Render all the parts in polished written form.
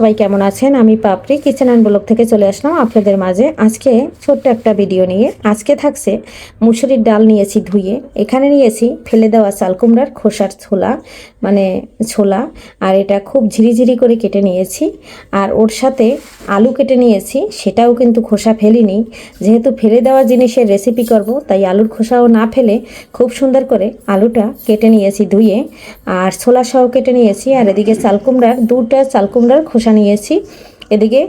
সবাই কেমন আছেন? আমি পাপড়ি কিচেন অ্যান্ড ব্লগ থেকে চলে আসলাম আপনাদের মাঝে। আজকে ছোট্ট একটা ভিডিও নিয়ে। আজকে থাকছে মুসুরির ডাল নিয়েছি ধুয়ে, এখানে নিয়েছি ফেলে দেওয়া চাল কুমড়ার খোসার ছোলা, মানে ছোলা, আর এটা খুব ঝিরিঝিরি করে কেটে নিয়েছি। আর ওর সাথে আলু কেটে নিয়েছি, সেটাও কিন্তু খোসা ফেলিনি, যেহেতু ফেলে দেওয়া জিনিসের রেসিপি করব তাই আলুর খোসাও না ফেলে খুব সুন্দর করে আলুটা কেটে নিয়েছি ধুয়ে, আর ছোলা সহ কেটে নিয়েছি। আর এদিকে চালকুমড়ার দুটা চালকুমড়ার খোসা নিয়েছি। এদিকে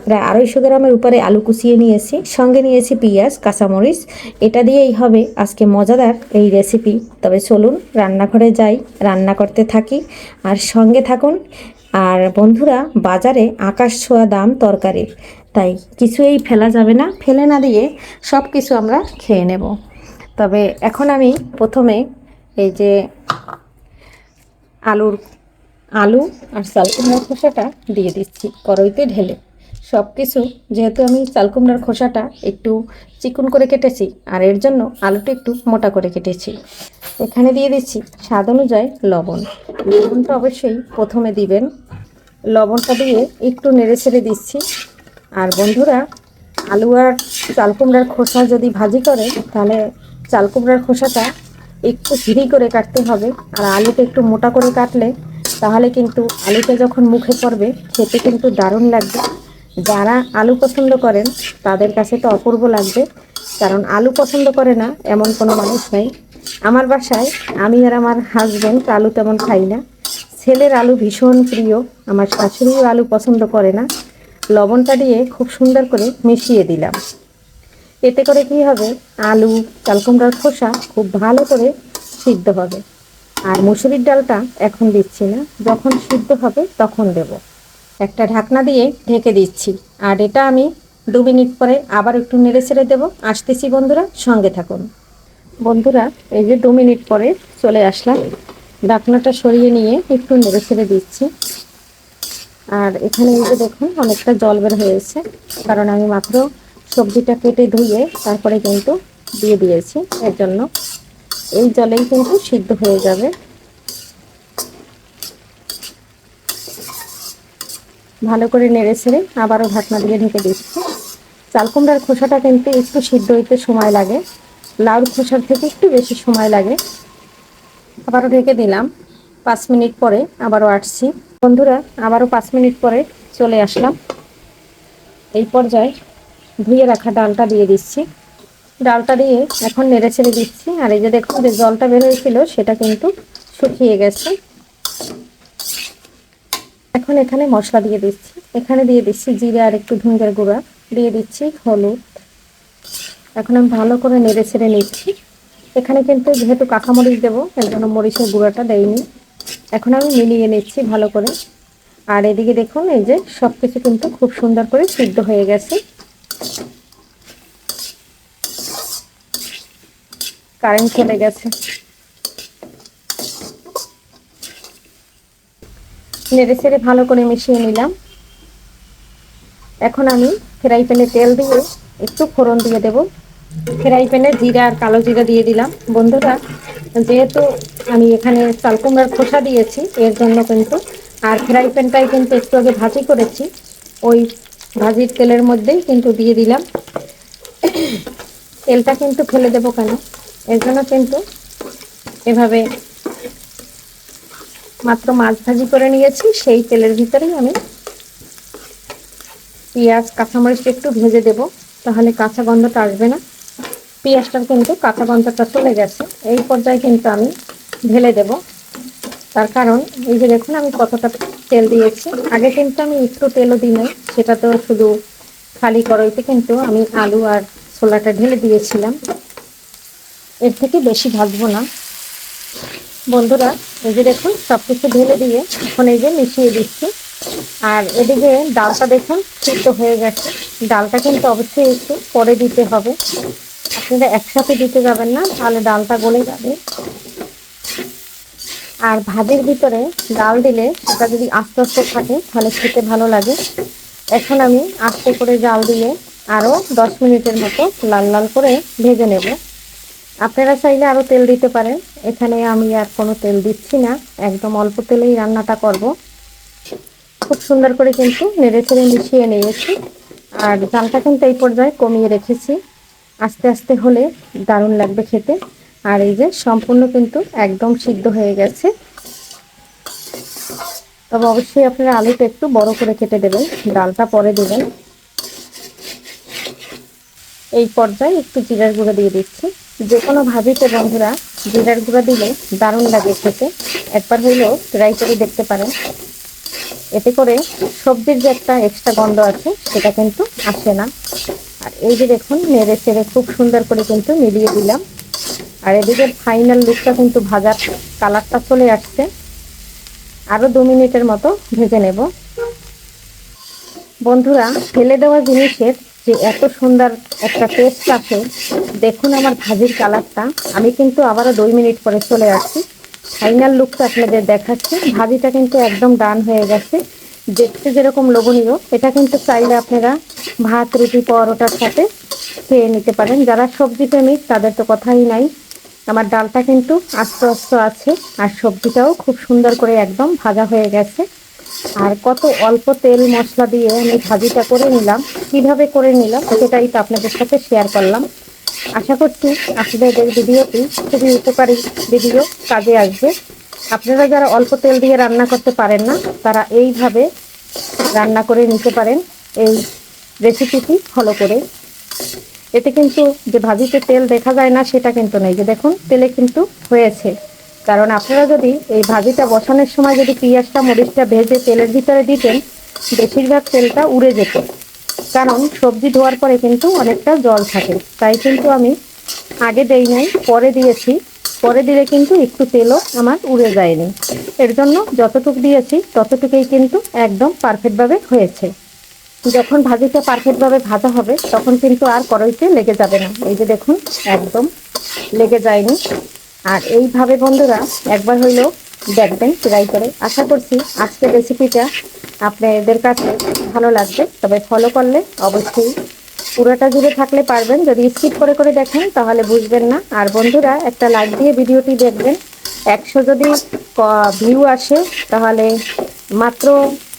প্রায় 250 গ্রামের উপরে আলু কুচিয়ে নিয়েছি, সঙ্গে নিয়েছি পেঁয়াজ কাঁচামরিচ। এটা দিয়েই হবে আজকে মজাদার এই রেসিপি। তবে চলুন রান্নাঘরে যাই, রান্না করতে থাকি আর সঙ্গে থাকুন। আর বন্ধুরা, বাজারে আকাশ ছোঁয়া দাম তরকারির, তাই কিছুই ফেলা যাবে না, ফেলে না দিয়ে সব কিছু আমরা খেয়ে নেব। তবে এখন আমি প্রথমে এই যে আলু আর চালকুমড়ার খোসাটা দিয়ে দিচ্ছি কড়াইতে ঢেলে। সব কিছু, যেহেতু আমি চালকুমড়ার খোসাটা একটু চিকন করে কেটেছি আর এর জন্য আলুটা একটু মোটা করে কেটেছি। এখানে দিয়ে দিচ্ছি স্বাদ অনুযায়ী লবণ। লবণটা অবশ্যই প্রথমে দিবেন। লবণটা দিয়ে একটু নেড়ে ছেড়ে দিচ্ছি। আর বন্ধুরা, আলু আর চালকুমড়ার খোসা যদি ভাজি করেন তাহলে চালকুমড়ার খোসাটা একটু ঝিরি করে কাটতে হবে, আর আলুটা একটু মোটা করে কাটলে তাহলে কিন্তু আলুটা যখন মুখে পড়বে খেতে কিন্তু দারুণ লাগবে। যারা আলু পছন্দ করেন তাদের কাছে তো অপূর্ব লাগবে, কারণ আলু পছন্দ করে না এমন কোনো মানুষ নেই। আমার বাসায় আমি আর আমার হাজব্যান্ড আলু তেমন খাই না। ছেলের আলু ভীষণ প্রিয়, আমার শাশুড়িও আলু পছন্দ করে না। লবণটা দিয়ে খুব সুন্দর করে মিশিয়ে দিলাম। এতে করে কি হবে, আলু চালকুমড়ার খোসা খুব ভালো করে সিদ্ধ হবে। আর মুসুরির ডালটা এখন দিচ্ছি না, যখন সিদ্ধ হবে তখন দেব। একটা ঢাকনা দিয়ে ঢেকে দিচ্ছি। আর এটা আমি 2 মিনিট পরে আবার একটু নেড়ে ছেড়ে দেবো। আসতেছি বন্ধুরা, সঙ্গে থাকুন। বন্ধুরা, এই যে 2 মিনিট পরে চলে আসলাম। ঢাকনাটা সরিয়ে নিয়ে একটু নেড়ে ছেড়ে দিচ্ছি। আর এখানে এই যে দেখুন অনেকটা জল বের হয়েছে, কারণ আমি মাত্র সবজিটা কেটে ধুয়ে তারপরে কিন্তু দিয়ে দিয়েছি, এর জন্য এই জলেই কিন্তু সিদ্ধ হয়ে যাবে। ভালো করে নেড়ে ছেড়ে আবারও ঢাকনা দিয়ে ঢেকে দিচ্ছি। চালকুমড়ার খোসাটা কিন্তু একটু সিদ্ধ হইতে সময় লাগে, লাউর খোসার থেকে একটু বেশি সময় লাগে। আবারও ঢেকে দিলাম। 5 মিনিট পরে আবারও আসছি। বন্ধুরা, আবারও 5 মিনিট পরে চলে আসলাম। এই পর্যায়ে ধুয়ে রাখা ডালটা দিয়ে দিচ্ছি। ডালটা দিয়ে এখন নেড়ে ছেড়ে দিচ্ছি। আর এই যে দেখুন যে জলটা বের হয়েছিল সেটা কিন্তু শুকিয়ে গেছে। এখন এখানে মশলা দিয়ে দিচ্ছি। এখানে দিয়ে দিচ্ছি জিরে আর একটু ধনিয়ার গুঁড়া, দিয়ে দিচ্ছি হলুদ। এখন আমি ভালো করে নেড়ে ছেড়ে নিচ্ছি। এখানে কিন্তু যেহেতু কাঁচামরিচ দেবো এর জন্য মরিচের গুঁড়াটা দেইনি। এখন আমি মিলিয়ে নিচ্ছি ভালো করে। আর এদিকে দেখুন এই যে সব কিছু কিন্তু খুব সুন্দর করে সিদ্ধ হয়ে গেছে। কারেন্ট চলে গেছে। নেড়ে ছেড়ে ভালো করে মিশিয়ে নিলাম। এখন আমি ফ্রাই প্যানে তেল দিয়ে একটু ফোড়ন দিয়ে দেব। ফ্রাই প্যানে জিরা আর কালো জিরা দিয়ে দিলাম। বন্ধুরা, যেহেতু আমি এখানে চালকুমড়ার খোসা দিয়েছি এর জন্য কিন্তু, আর ফ্রাই প্যানটাই কিন্তু একটু আগে ভাজি করেছি, ওই ভাজির তেলের মধ্যেই কিন্তু দিয়ে দিলাম। তেলটা কিন্তু ফেলে দেবো কেন, এর জন্য কিন্তু এভাবে মাত্র মাছ ভাজি করে নিয়েছি, সেই তেলের ভিতরেই আমি পেঁয়াজ কাঁচামরিচটা একটু ভেজে দেব, তাহলে কাঁচা গন্ধটা আসবে না। পেঁয়াজটার কিন্তু কাঁচা গন্ধটা চলে গেছে। এই পর্যায়ে কিন্তু আমি ঢেলে দেব। তার কারণ এই যে দেখুন আমি কতটা তেল দিয়েছি। আগে কিন্তু আমি একটু তেলও দিই নাই, সেটা তো শুধু খালি কড়াইতে কিন্তু আমি আলু আর ছোলাটা ঢেলে দিয়েছিলাম। এর থেকে বেশি ভাজবো না। বন্ধুরা, এই যে দেখুন সব কিছু ঢেলে দিয়ে এখন এই যে মিশিয়ে দিচ্ছি। আর এদিকে ডালটা দেখুন সিদ্ধ হয়ে গেছে। ডালটা কিন্তু অবশ্যই একটু পরে দিতে হবে, আপনারা একসাথে দিতে যাবেন না, তাহলে ডালটা গলে যাবে। আর ভাজির ভিতরে ডাল দিলে সেটা যদি আস্তে আস্তে থাকে তাহলে খেতে ভালো লাগে। এখন আমি আস্তে করে জাল দিয়ে আরও 10 মিনিটের মতো লাল লাল করে ভেজে নেব। আপনারা চাইলে আরও তেল দিতে পারেন, এখানে আমি আর কোনো তেল দিচ্ছি না, একদম অল্প তেলেই রান্নাটা করব। খুব সুন্দর করে কিন্তু নেড়ে চেড়ে মিশিয়ে নিয়েছি। আর জালটা কিন্তু এই পর্যায়ে কমিয়ে রেখেছি। আস্তে আস্তে হলে দারুণ লাগবে খেতে। আর এই যে সম্পূর্ণ কিন্তু একদম সিদ্ধ হয়ে গেছে। তবে অবশ্যই আপনারা আলুটা একটু বড় করে কেটে দেবেন, ডালটা পরে দেবেন। এই পর্যায়ে একটু জিরার গুঁড়ো দিয়ে দিচ্ছি। যে কোনো ভাজিতে বন্ধুরা জিরার গুঁড়ো দিলে দারুণ লাগে খেতে। একবার হইলেও ট্রাই করে দেখতে পারেন। এতে করে সবজির যে একটা এক্সট্রা গন্ধ আছে সেটা কিন্তু আসে না। আর এই যে দেখুন নেড়ে চেড়ে খুব সুন্দর করে কিন্তু মিলিয়ে দিলাম। আর এদিকে ফাইনাল লুকটা কিন্তু ভাজার কালারটা চলে আসছে। আরও 2 মিনিটের মতো ভেজে নেব। বন্ধুরা ফেলে দেওয়া জিনিসের যে এত সুন্দর একটা টেস্ট আসে, দেখুন আমার ভাজির কালারটা। আমি কিন্তু আবারও 2 মিনিট পরে চলে আসছি। ফাইনাল লুকটা আপনাদের দেখাচ্ছি। ভাজিটা কিন্তু একদম ডান হয়ে গেছে। দেখতে যেরকম লোভনীয়, এটা কিন্তু চাইলে আপনারা ভাত, রুটি, পরোটার সাথে খেয়ে নিতে পারেন। যারা সবজি প্রেমিক তাদের তো কথাই নাই। আমার ডালটা কিন্তু আস্ত আস্ত আছে, আর সবজিটাও খুব সুন্দর করে একদম ভাজা হয়ে গেছে। আর কত অল্প তেল মশলা দিয়ে আমি ভাজিটা করে নিলাম। কিভাবে করে নিলাম সেটাই তো আপনাদের সাথে শেয়ার করলাম। আশা করছি আপনাদের ভিডিওটি খুবই উপকারী ভিডিও, কাজে আসবে। আপনারা যারা অল্প তেল দিয়ে রান্না করতে পারেন না, তারা এইভাবে রান্না করে নিতে পারেন এই রেসিপিটি ফলো করে। এতে কিন্তু যে ভাজিতে তেল দেখা যায় না সেটা কিন্তু নেই। যে দেখুন তেলে কিন্তু হয়েছে। কারণ আপনারা যদি এই ভাজিটা বসানোর সময় যদি পেঁয়াজটা মরিচটা ভেজে তেলের ভিতরে দিতেন, বেশিরভাগ তেলটা উড়ে যেত। কারণ সবজি ধোয়ার পরে কিন্তু অনেকটা জল থাকে, তাই কিন্তু আমি আগে দেই নাই, পরে দিয়েছি। পরে দিলে কিন্তু একটু তেলও আমার উড়ে যায়নি। এর জন্য যতটুকু দিয়েছি ততটুকুই কিন্তু একদম পারফেক্টভাবে হয়েছে। যখন ভাজিটা পারফেক্টভাবে ভাজা হবে তখন কিন্তু আর কড়াইতে লেগে যাবে না। এই যে দেখুন একদম লেগে যায়নি। আর এইভাবে বন্ধুরা একবার হইলেও দেখবেন ট্রাই করে। আশা করছি আজকের রেসিপিটা আপনাদের কাছে ভালো লাগবে। তবে ফলো করলে অবশ্যই পুরোটা জুড়ে থাকলে পারবেন। যদি স্কিপ করে করে দেখেন তাহলে বুঝবেন না। আর বন্ধুরা একটা লাইক দিয়ে ভিডিওটি দেখবেন। 100 যদি ভিউ আসে তাহলে মাত্র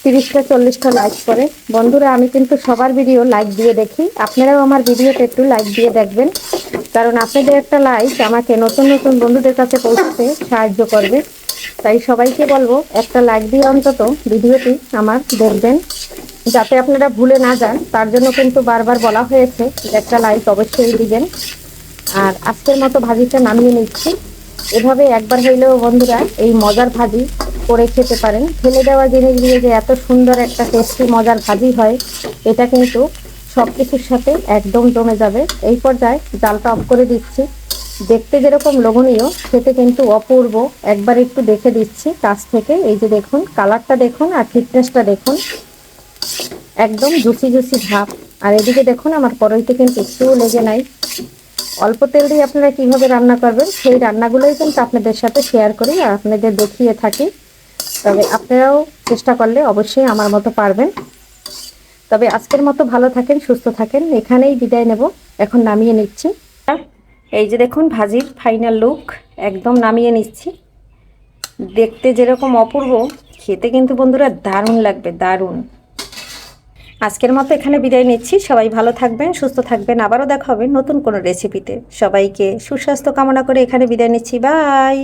30টা 40টা লাইক করে। বন্ধুরা আমি কিন্তু সবার ভিডিও লাইক দিয়ে দেখি, আপনারাও আমার ভিডিওতে একটু লাইক দিয়ে দেখবেন। কারণ আপনাদের একটা লাইক আমাকে নতুন নতুন বন্ধুদের কাছে পৌঁছতে সাহায্য করবে। তাই সবাইকে বলবো একটা লাইক দিয়ে অন্তত ভিডিওটি আমার দেখবেন, যাতে আপনারা ভুলে না যান। তার জন্য কিন্তু বারবার বলা হয়েছে যে একটা লাইক অবশ্যই দিবেন। আর আজকের মতো ভাজিটা নামিয়ে নিচ্ছি। এভাবে একবার হইলেও বন্ধুরা এই মজার ভাজি করে খেতে পারেন। ফেলে দেওয়া জিনিস দিয়ে যে এত সুন্দর একটা টেস্টি মজার ভাজি হয়, এটা কিন্তু সব কিছুর সাথে একদম জমে যাবে। এই পর্যায়ে জালটা অফ করে দিচ্ছি। দেখতে যেরকম লোভনীয়, খেতে কিন্তু অপূর্ব। একবার একটু দেখে দিচ্ছি কাছ থেকে। এই যে দেখুন কালারটা দেখুন আর থিকনেসটা দেখুন, একদম জুসি জুসি ভাব। আর এদিকে দেখুন আমার কড়াইতে কিন্তু একটুও লেগে নাই। অল্প তেল দিয়ে আপনারা কীভাবে রান্না করবেন সেই রান্নাগুলোই কিন্তু আপনাদের সাথে শেয়ার করি আর আপনাদের দেখিয়ে থাকি। তবে আপনারাও চেষ্টা করলে অবশ্যই আমার মতো পারবেন। তবে আজকের মতো ভালো থাকেন, সুস্থ থাকেন। এখানেই বিদায় নেব, এখন নামিয়ে নিচ্ছি। এই যে দেখুন ভাজির ফাইনাল লুক, একদম নামিয়ে নিচ্ছি। দেখতে যেরকম অপূর্ব, খেতে কিন্তু বন্ধুরা দারুণ লাগবে, দারুণ। আজকের মতো এখানে বিদায় নিচ্ছি। সবাই ভালো থাকবেন, সুস্থ থাকবেন। আবারও দেখা হবে নতুন কোনো রেসিপিতে। সবাইকে সুস্বাস্থ্য কামনা করে এখানে বিদায় নিচ্ছি। বাই।